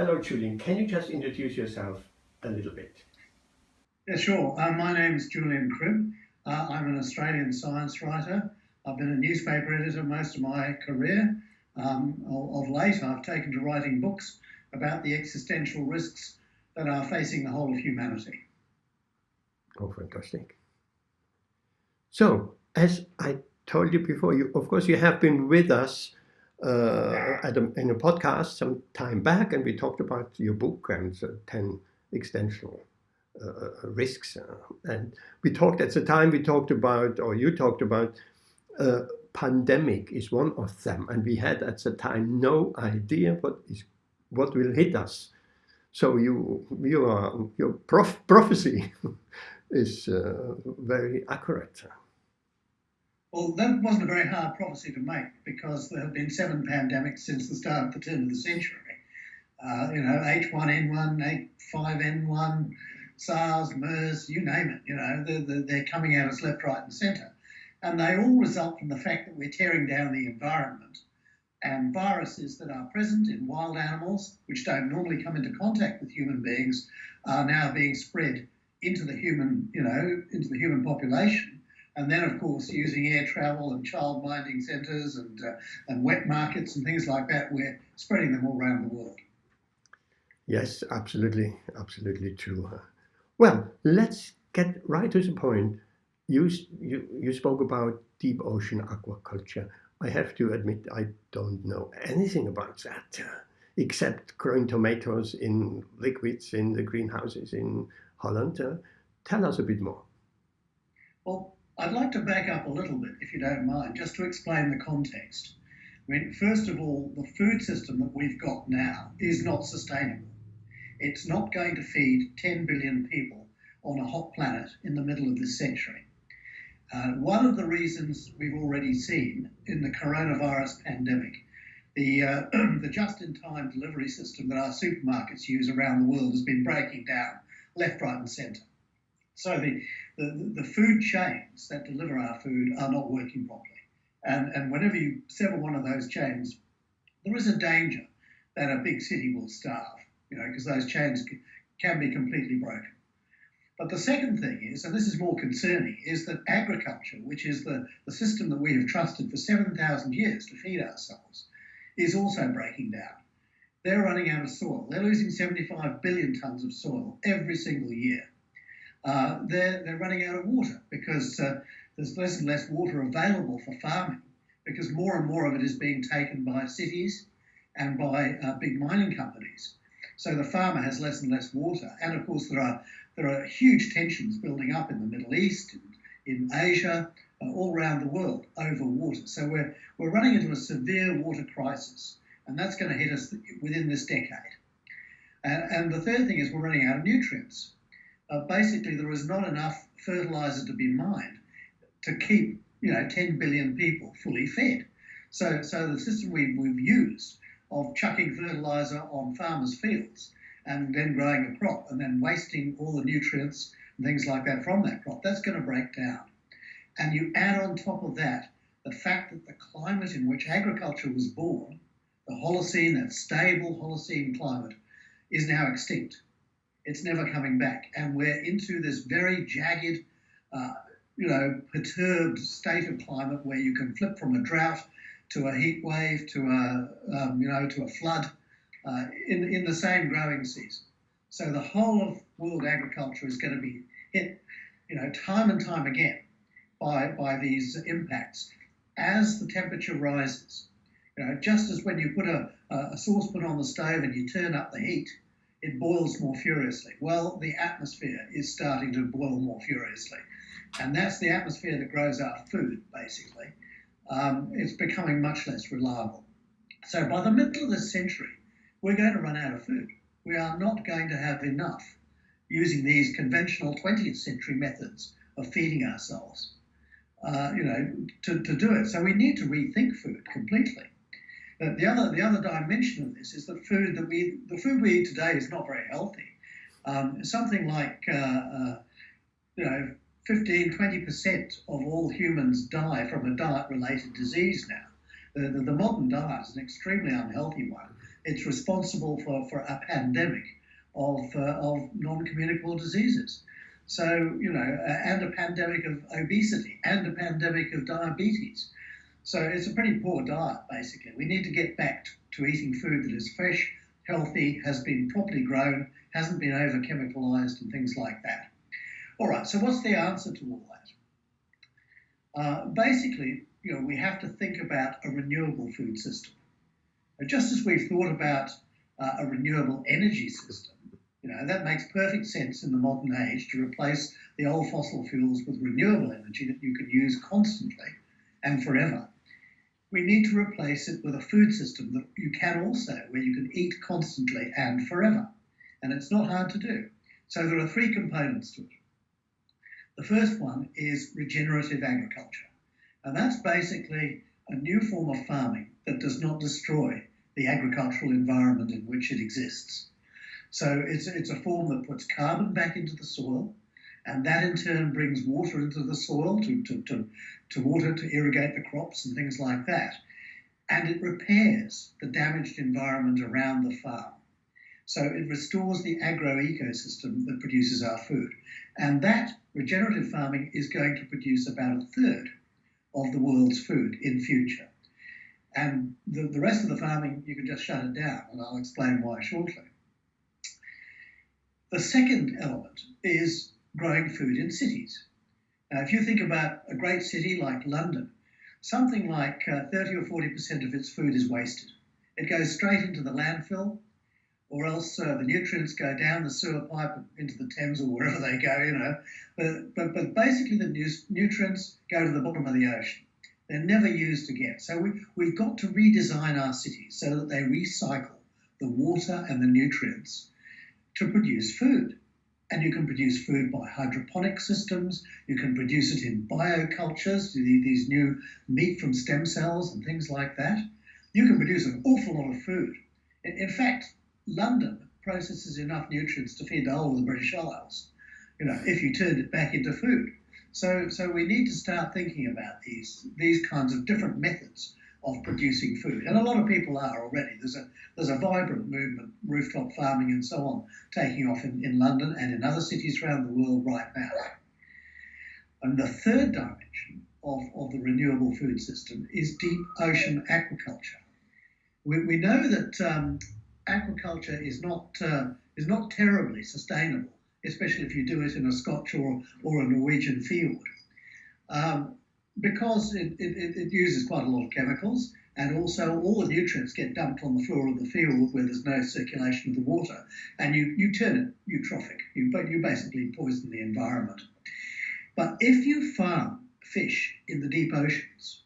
Hello, Julian. Can you just introduce yourself a little bit? Yeah, sure. My name is Julian Cribb. I'm an Australian science writer. I've been a newspaper editor most of my career. Of late, I've taken to writing books about the existential risks that are facing the whole of humanity. Oh, fantastic. So, as I told you before, of course, you have been with us in a podcast some time back, and we talked about your book and 10 existential risks. And we talked at the time, we talked about, or you talked about, pandemic is one of them, and we had at the time no idea what will hit us. So your prophecy is very accurate. Well, that wasn't a very hard prophecy to make because there have been 7 pandemics since the start of the turn of the century. H1N1, H5N1, SARS, MERS, you name it. They're coming at us left, right, and centre. And they all result from the fact that we're tearing down the environment, and viruses that are present in wild animals, which don't normally come into contact with human beings, are now being spread into the human population. And then, of course, using air travel and child minding centres and wet markets and things like that, we're spreading them all around the world. Yes, absolutely, absolutely true. Well, let's get right to the point. You spoke about deep ocean aquaculture. I have to admit I don't know anything about that, except growing tomatoes in liquids in the greenhouses in Holland. Tell us a bit more. Well, I'd like to back up a little bit, if you don't mind, just to explain the context. I mean, first of all, the food system that we've got now is not sustainable. It's not going to feed 10 billion people on a hot planet in the middle of this century. One of the reasons we've already seen in the coronavirus pandemic, the just-in-time delivery system that our supermarkets use around the world has been breaking down left, right, and centre. So the food chains that deliver our food are not working properly. And whenever you sever one of those chains, there is a danger that a big city will starve, because those chains can be completely broken. But the second thing is, and this is more concerning, is that agriculture, which is the system that we have trusted for 7,000 years to feed ourselves, is also breaking down. They're running out of soil. They're losing 75 billion tonnes of soil every single year. They're running out of water because there's less and less water available for farming, because more and more of it is being taken by cities and by big mining companies. So the farmer has less and less water. And of course, there are huge tensions building up in the Middle East, in Asia, all around the world over water. So we're running into a severe water crisis, and that's going to hit us within this decade. And the third thing is we're running out of nutrients. Basically, there is not enough fertilizer to be mined to keep 10 billion people fully fed. So the system we've used of chucking fertilizer on farmers' fields and then growing a crop and then wasting all the nutrients and things like that from that crop, that's going to break down. And you add on top of that the fact that the climate in which agriculture was born, the Holocene, that stable Holocene climate, is now extinct. It's never coming back. And we're into this very jagged, perturbed state of climate where you can flip from a drought to a heat wave to a flood in the same growing season. So the whole of world agriculture is going to be hit, time and time again by these impacts as the temperature rises. Just as when you put a saucepan on the stove and you turn up the heat, it boils more furiously. Well, the atmosphere is starting to boil more furiously. And that's the atmosphere that grows our food, basically. It's becoming much less reliable. So by the middle of this century, we're going to run out of food. We are not going to have enough using these conventional 20th century methods of feeding ourselves, to do it. So we need to rethink food completely. The other dimension of this is that the food we eat today is not very healthy. Something like 15-20% of all humans die from a diet-related disease now. The modern diet is an extremely unhealthy one, It's responsible for a pandemic of non-communicable diseases. So, and a pandemic of obesity and a pandemic of diabetes. So it's a pretty poor diet, basically. We need to get back to eating food that is fresh, healthy, has been properly grown, hasn't been over-chemicalized and things like that. All right, so what's the answer to all that? Basically, we have to think about a renewable food system. Just as we've thought about a renewable energy system, that makes perfect sense in the modern age to replace the old fossil fuels with renewable energy that you can use constantly and forever. We need to replace it with a food system that you can also, where you can eat constantly and forever. And it's not hard to do. So there are three components to it. The first one is regenerative agriculture. And that's basically a new form of farming that does not destroy the agricultural environment in which it exists. So it's a form that puts carbon back into the soil, and that in turn brings water into the soil to water to irrigate the crops and things like that. And it repairs the damaged environment around the farm. So it restores the agro-ecosystem that produces our food. And that regenerative farming is going to produce about a third of the world's food in future. And the rest of the farming, you can just shut it down, and I'll explain why shortly. The second element is growing food in cities. Now, if you think about a great city like London, something like 30 or 40% of its food is wasted. It goes straight into the landfill, or else the nutrients go down the sewer pipe into the Thames or wherever they go, But basically the nutrients go to the bottom of the ocean. They're never used again. So we've got to redesign our cities so that they recycle the water and the nutrients to produce food. And you can produce food by hydroponic systems. You can produce it in biocultures, these new meat from stem cells and things like that. You can produce an awful lot of food. In fact, London processes enough nutrients to feed the whole of the British Isles, if you turned it back into food. So we need to start thinking about these kinds of different methods of producing food. And a lot of people are already. There's a vibrant movement, rooftop farming and so on, taking off in London and in other cities around the world right now. And the third dimension of the renewable food system is deep ocean aquaculture. We know that aquaculture is not terribly sustainable, especially if you do it in a Scotch or a Norwegian fiord, because it uses quite a lot of chemicals, and also all the nutrients get dumped on the floor of the field where there's no circulation of the water, and you turn it eutrophic. You basically poison the environment. But if you farm fish in the deep oceans,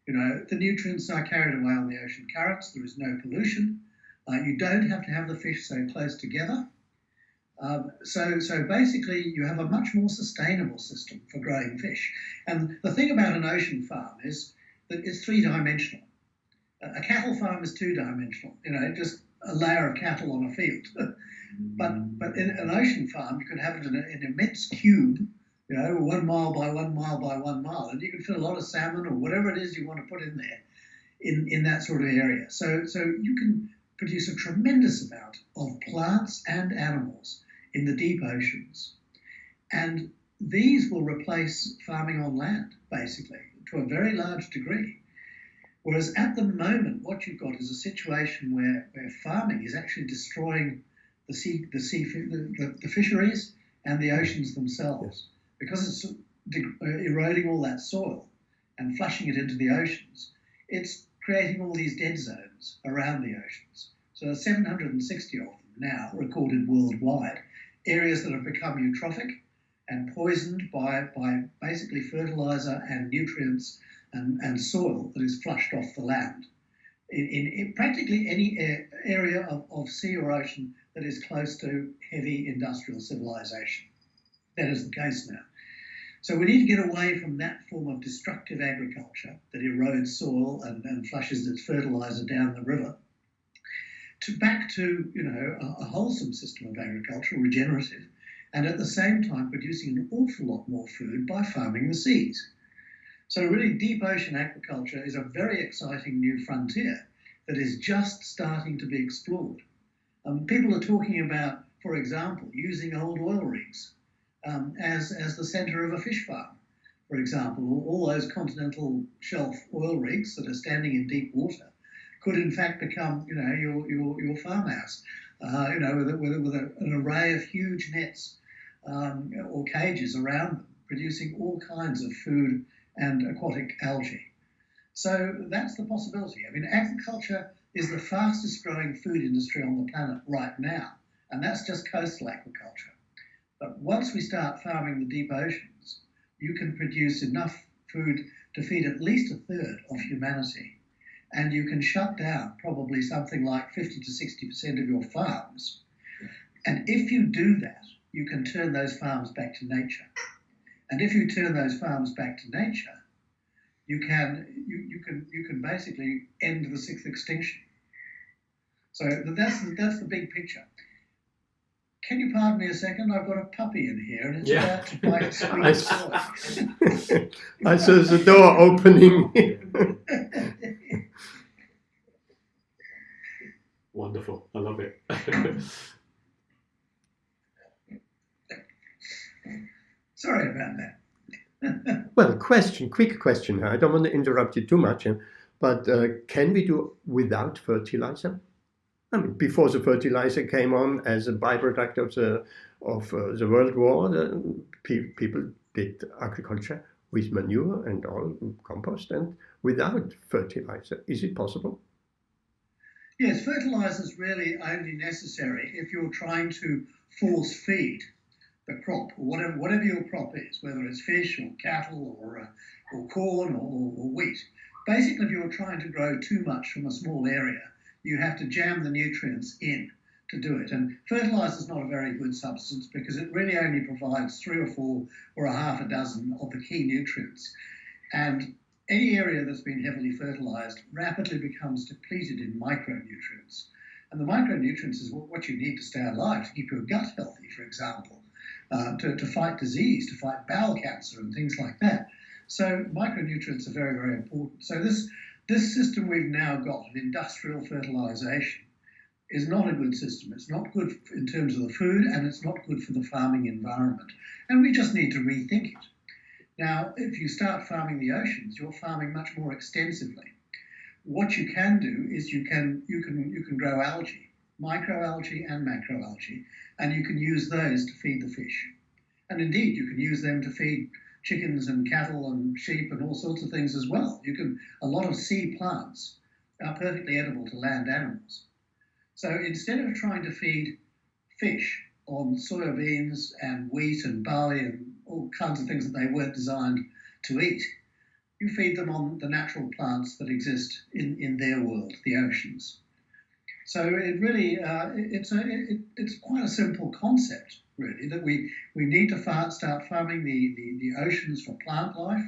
the nutrients are carried away on the ocean currents. There is no pollution. You don't have to have the fish so close together. So basically, you have a much more sustainable system for growing fish. And the thing about an ocean farm is that it's three-dimensional. A cattle farm is two-dimensional, just a layer of cattle on a field. but in an ocean farm, you could have it in an immense cube, 1 mile by 1 mile by 1 mile, and you can fit a lot of salmon or whatever it is you want to put in there in that sort of area. So you can produce a tremendous amount of plants and animals in the deep oceans. And these will replace farming on land, basically, to a very large degree. Whereas at the moment, what you've got is a situation where farming is actually destroying the fisheries and the oceans themselves. Because it's eroding all that soil and flushing it into the oceans, it's creating all these dead zones around the oceans. So there's 760 of them now recorded worldwide, areas that have become eutrophic and poisoned by basically fertilizer and nutrients and soil that is flushed off the land. In practically any area of sea or ocean that is close to heavy industrial civilization. That is the case now. So we need to get away from that form of destructive agriculture that erodes soil and flushes its fertilizer down the river, back to a wholesome system of agriculture, regenerative, and at the same time producing an awful lot more food by farming the seas. So really, deep ocean aquaculture is a very exciting new frontier, that is just starting to be explored. People are talking about, for example, using old oil rigs as the centre of a fish farm. For example, all those continental shelf oil rigs that are standing in deep water could in fact become, your farmhouse, with an array of huge nets or cages around them, producing all kinds of food and aquatic algae. So that's the possibility. I mean, agriculture is the fastest growing food industry on the planet right now, and that's just coastal aquaculture. But once we start farming the deep oceans, you can produce enough food to feed at least a third of humanity, and you can shut down probably something like 50 to 60% of your farms. And if you do that, you can turn those farms back to nature. And if you turn those farms back to nature, you can basically end the sixth extinction. So that's the big picture. Can you pardon me a second? I've got a puppy in here, and it's about to bite a screen. I saw the door opening. Wonderful. I love it. Sorry about that. Well, quick question. I don't want to interrupt you too much, but can we do without fertilizer? I mean, before the fertilizer came on as a byproduct of the World War, people did agriculture with manure and all compost and without fertilizer. Is it possible? Yes, fertilizer is really only necessary if you're trying to force feed the crop, or whatever your crop is, whether it's fish or cattle or corn or wheat. Basically, if you're trying to grow too much from a small area, you have to jam the nutrients in to do it. And fertilizer is not a very good substance because it really only provides 3 or 4 or a half a dozen of the key nutrients. And any area that's been heavily fertilized rapidly becomes depleted in micronutrients. And the micronutrients is what you need to stay alive, to keep your gut healthy, for example, to fight disease, to fight bowel cancer and things like that. So micronutrients are very, very important. So this system we've now got of industrial fertilization is not a good system. It's not good in terms of the food, and it's not good for the farming environment. And we just need to rethink it. Now, if you start farming the oceans, you're farming much more extensively. What you can do is you can grow algae, microalgae and macroalgae, and you can use those to feed the fish. And indeed, you can use them to feed chickens and cattle and sheep and all sorts of things as well. A lot of sea plants are perfectly edible to land animals. So instead of trying to feed fish on soybeans and wheat and barley and all kinds of things that they weren't designed to eat, you feed them on the natural plants that exist in their world, the oceans. So it really, it's quite a simple concept, really, that we need to start farming the oceans for plant life,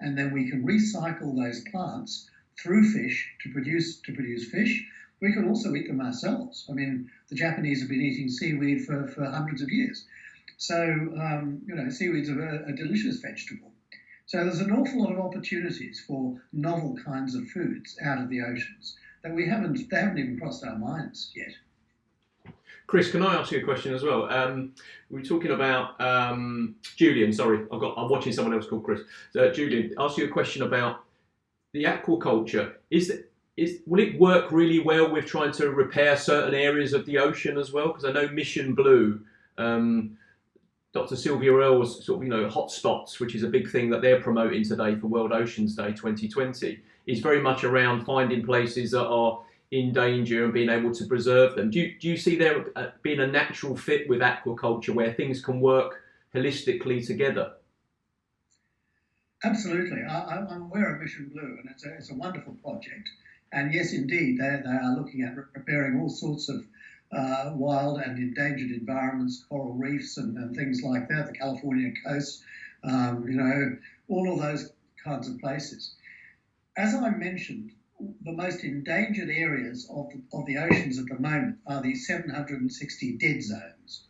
and then we can recycle those plants through fish to produce fish. We can also eat them ourselves. I mean, the Japanese have been eating seaweed for hundreds of years. So, seaweed's a delicious vegetable. So there's an awful lot of opportunities for novel kinds of foods out of the oceans that they haven't even crossed our minds yet. Chris, can I ask you a question as well? We were talking about Julian. Sorry, I'm watching someone else called Chris. Julian, ask you a question about the aquaculture. Will it work really well with trying to repair certain areas of the ocean as well? Because I know Mission Blue, Dr. Sylvia Earle's sort of hotspots, which is a big thing that they're promoting today for World Oceans Day 2020, is very much around finding places that are in danger and being able to preserve them. Do you see there being a natural fit with aquaculture where things can work holistically together? Absolutely. I'm aware of Mission Blue, and it's a wonderful project. And yes, indeed, they are looking at repairing all sorts of wild and endangered environments, coral reefs and things like that, the California coast, all of those kinds of places. As I mentioned, the most endangered areas of the oceans at the moment are these 760 dead zones.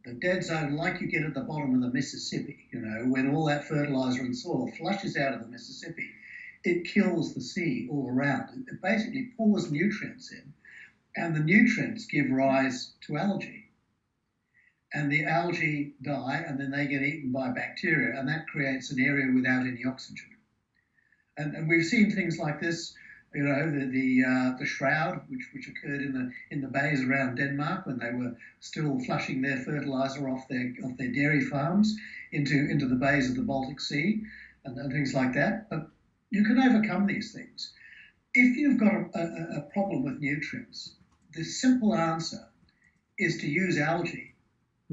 The dead zone, like you get at the bottom of the Mississippi, when all that fertilizer and soil flushes out of the Mississippi, it kills the sea all around. It basically pours nutrients in, and the nutrients give rise to algae. And the algae die, and then they get eaten by bacteria, and that creates an area without any oxygen. And we've seen things like this, the shroud, which occurred in the bays around Denmark when they were still flushing their fertilizer off their dairy farms into the bays of the Baltic Sea, and things like that. But you can overcome these things. If you've got a problem with nutrients, the simple answer is to use algae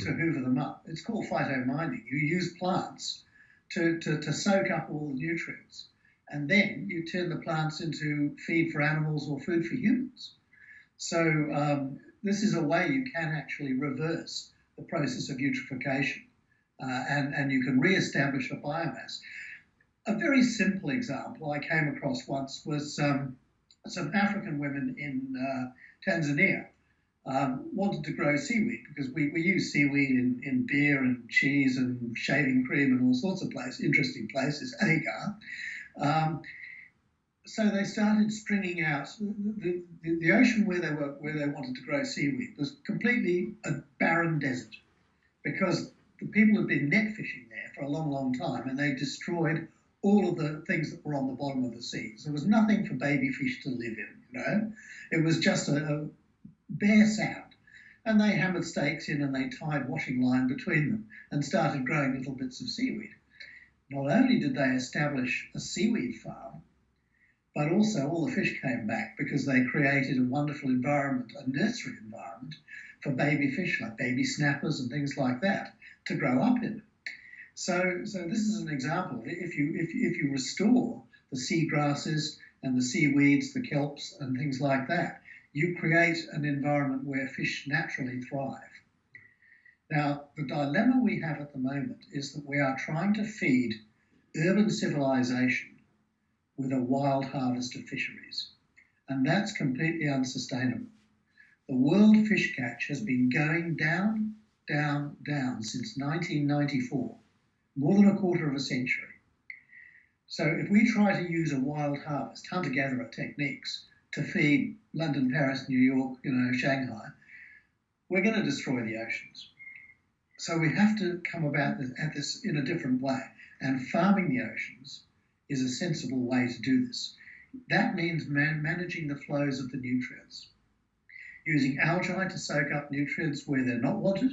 to hoover them up. It's called phytomining. You use plants to soak up all the nutrients, and then you turn the plants into feed for animals or food for humans. So this is a way you can actually reverse the process of eutrophication, and you can re-establish a biomass. A very simple example I came across once was some African women in Tanzania wanted to grow seaweed, because we use seaweed in beer and cheese and shaving cream and all sorts of interesting places, agar. So they started stringing out the ocean where they wanted to grow seaweed was completely a barren desert, because the people had been net fishing there for a long, long time, and they destroyed all of the things that were on the bottom of the sea. So there was nothing for baby fish to live in. It was just a bare sand. And they hammered stakes in, and they tied washing line between them and started growing little bits of seaweed. Not only did they establish a seaweed farm, but also all the fish came back, because they created a wonderful environment, a nursery environment for baby fish, like baby snappers and things like that, to grow up in. So this is an example. If you restore the sea grasses and the seaweeds, the kelps and things like that, you create an environment where fish naturally thrive. Now, the dilemma we have at the moment is that we are trying to feed urban civilization with a wild harvest of fisheries, and that's completely unsustainable. The world fish catch has been going down, down, down since 1994, more than a quarter of a century. So if we try to use a wild harvest, hunter-gatherer techniques to feed London, Paris, New York, Shanghai, we're going to destroy the oceans. So we have to come about at this in a different way, and farming the oceans is a sensible way to do this. That means managing the flows of the nutrients, using algae to soak up nutrients where they're not wanted,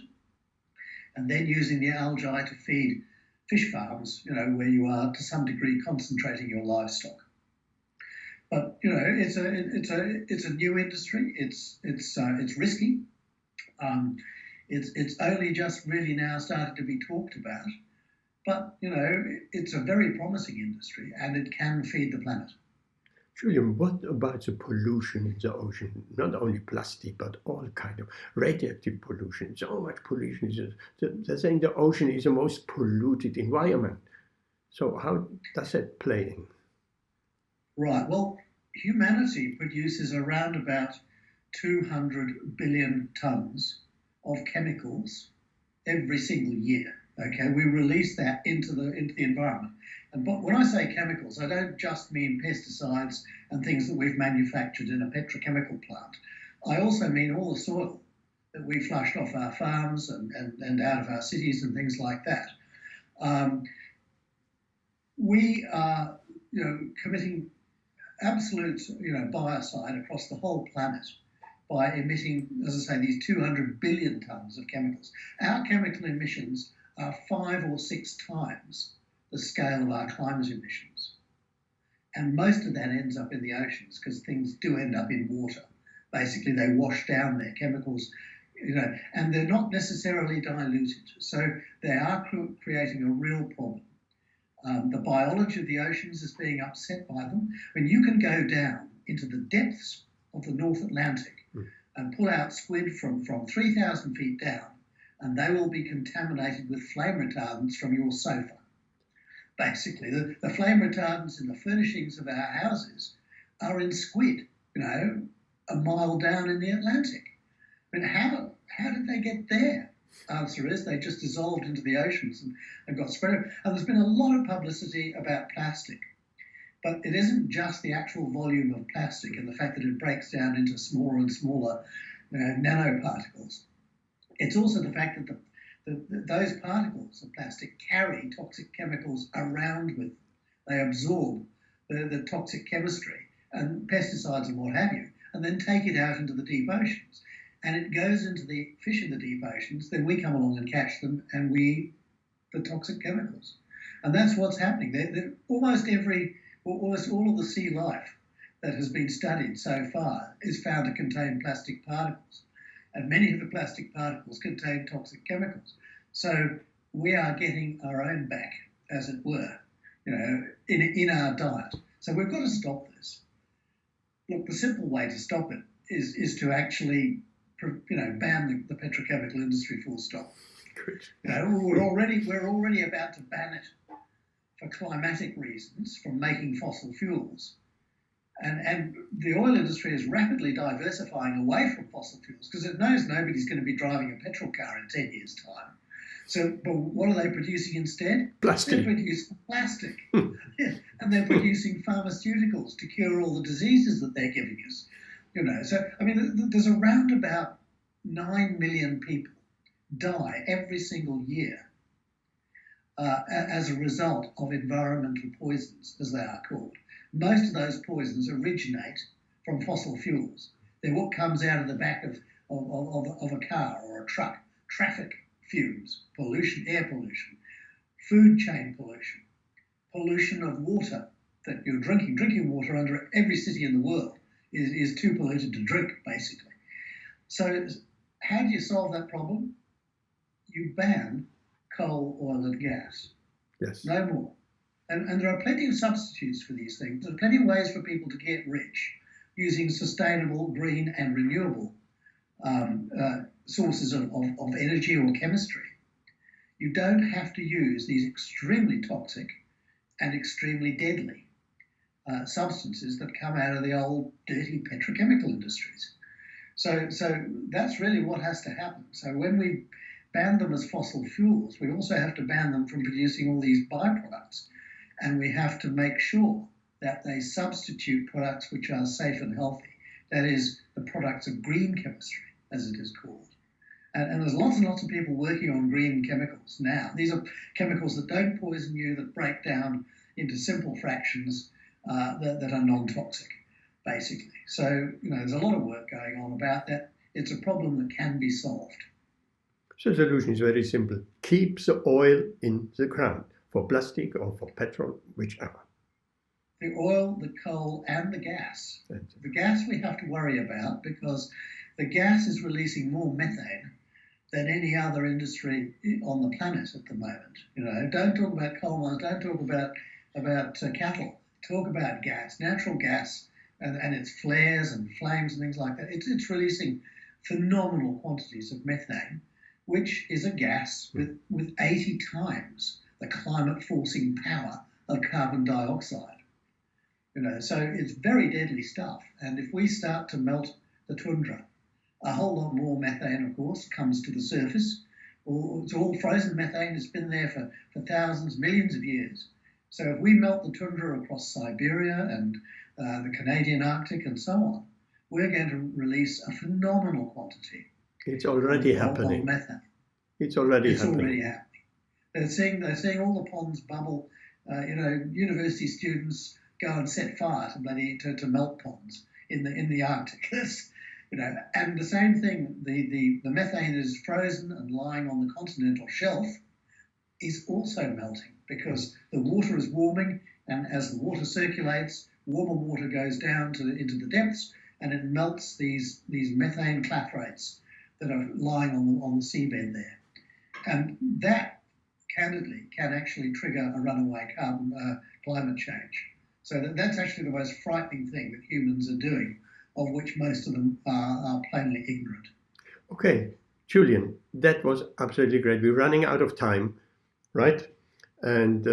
and then using the algae to feed fish farms, where you are to some degree concentrating your livestock. But it's a new industry. It's risky. It's only just really now started to be talked about. But it's a very promising industry, and it can feed the planet. Julian, what about the pollution in the ocean? Not only plastic, but all kind of radioactive pollution. So much pollution. They're saying the ocean is the most polluted environment. So how does that play in? Right. Well, humanity produces around about 200 billion tons of chemicals every single year. Okay, we release that into the environment. But when I say chemicals, I don't just mean pesticides and things that we've manufactured in a petrochemical plant. I also mean all the soil that we flushed off our farms and out of our cities and things like that. We are, committing absolute, biocide across the whole planet by emitting, as I say, these 200 billion tons of chemicals. Our chemical emissions are 5 or 6 times the scale of our climate emissions. And most of that ends up in the oceans, because things do end up in water. Basically, they wash down their chemicals, and they're not necessarily diluted. So they are creating a real problem. The biology of the oceans is being upset by them. When you can go down into the depths of the North Atlantic and pull out squid from 3,000 feet down, and they will be contaminated with flame retardants from your sofa. Basically, the flame retardants in the furnishings of our houses are in squid, a mile down in the Atlantic. I mean, how did they get there? Answer is they just dissolved into the oceans and got spread. And there's been a lot of publicity about plastic. But it isn't just the actual volume of plastic and the fact that it breaks down into smaller and smaller nanoparticles. It's also the fact that those particles of plastic carry toxic chemicals around with them. They absorb the toxic chemistry and pesticides and what have you, and then take it out into the deep oceans. And it goes into the fish in the deep oceans, then we come along and catch them and we eat the toxic chemicals. And that's what's happening. Almost all of the sea life that has been studied so far is found to contain plastic particles. And many of the plastic particles contain toxic chemicals. So we are getting our own back, as it were, in our diet. So we've got to stop this. Look, the simple way to stop it is to actually, ban the petrochemical industry full stop. We're already about to ban it for climatic reasons from making fossil fuels. And the oil industry is rapidly diversifying away from fossil fuels because it knows nobody's going to be driving a petrol car in 10 years' time. So, but what are they producing instead? Plastic. They're producing plastic. Yeah. And they're producing pharmaceuticals to cure all the diseases that they're giving us. So, I mean, there's around about 9 million people die every single year as a result of environmental poisons, as they are called. Most of those poisons originate from fossil fuels. They're what comes out of the back of a car or a truck. Traffic fumes, pollution, air pollution, food chain pollution, pollution of water that you're drinking. Drinking water under every city in the world is too polluted to drink, basically. So how do you solve that problem? You ban coal, oil and gas. Yes. No more. And there are plenty of substitutes for these things. There are plenty of ways for people to get rich using sustainable, green and renewable sources of energy or chemistry. You don't have to use these extremely toxic and extremely deadly substances that come out of the old dirty petrochemical industries. So that's really what has to happen. So when we ban them as fossil fuels, we also have to ban them from producing all these byproducts. And we have to make sure that they substitute products which are safe and healthy. That is, the products of green chemistry, as it is called. And there's lots and lots of people working on green chemicals now. These are chemicals that don't poison you, that break down into simple fractions that are non-toxic, basically. So, there's a lot of work going on about that. It's a problem that can be solved. So the solution is very simple. Keep the oil in the ground. For plastic or for petrol, whichever. The oil, the coal and the gas. The gas we have to worry about because the gas is releasing more methane than any other industry on the planet at the moment. Don't talk about coal mines, don't talk about cattle. Talk about gas, natural gas and its flares and flames and things like that. It's releasing phenomenal quantities of methane, which is a gas with 80 times the climate-forcing power of carbon dioxide. So it's very deadly stuff. And if we start to melt the tundra, a whole lot more methane, of course, comes to the surface. It's all frozen methane. It's been there for thousands, millions of years. So if we melt the tundra across Siberia and the Canadian Arctic and so on, we're going to release a phenomenal quantity. It's already happening. Of methane. It's already happening. They're seeing all the ponds bubble. University students go and set fire to melt ponds in the Arctic. And the same thing. The methane is frozen and lying on the continental shelf is also melting because the water is warming, and as the water circulates, warmer water goes down into the depths, and it melts these methane clathrates that are lying on the seabed there, and that candidly can actually trigger a runaway climate change. So that's actually the most frightening thing that humans are doing, of which most of them are plainly ignorant. Okay, Julian, that was absolutely great. We're running out of time, right? And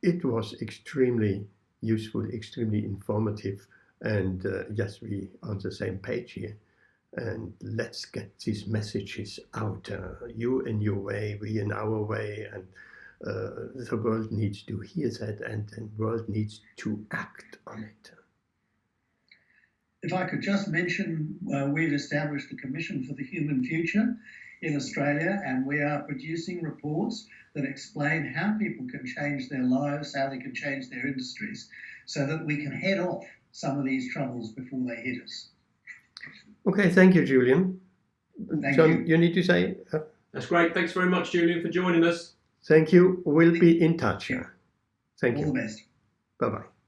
it was extremely useful, extremely informative. And yes, we are on the same page here. And let's get these messages out. You in your way, we in our way, and the world needs to hear that, and the world needs to act on it. If I could just mention, we've established the Commission for the Human Future in Australia, and we are producing reports that explain how people can change their lives, how they can change their industries, so that we can head off some of these troubles before they hit us. Okay, thank you, Julian. Thank John, you. need to say? That's great. Thanks very much, Julian, for joining us. Thank you. We'll be in touch. Thank All you. the best. Bye-bye.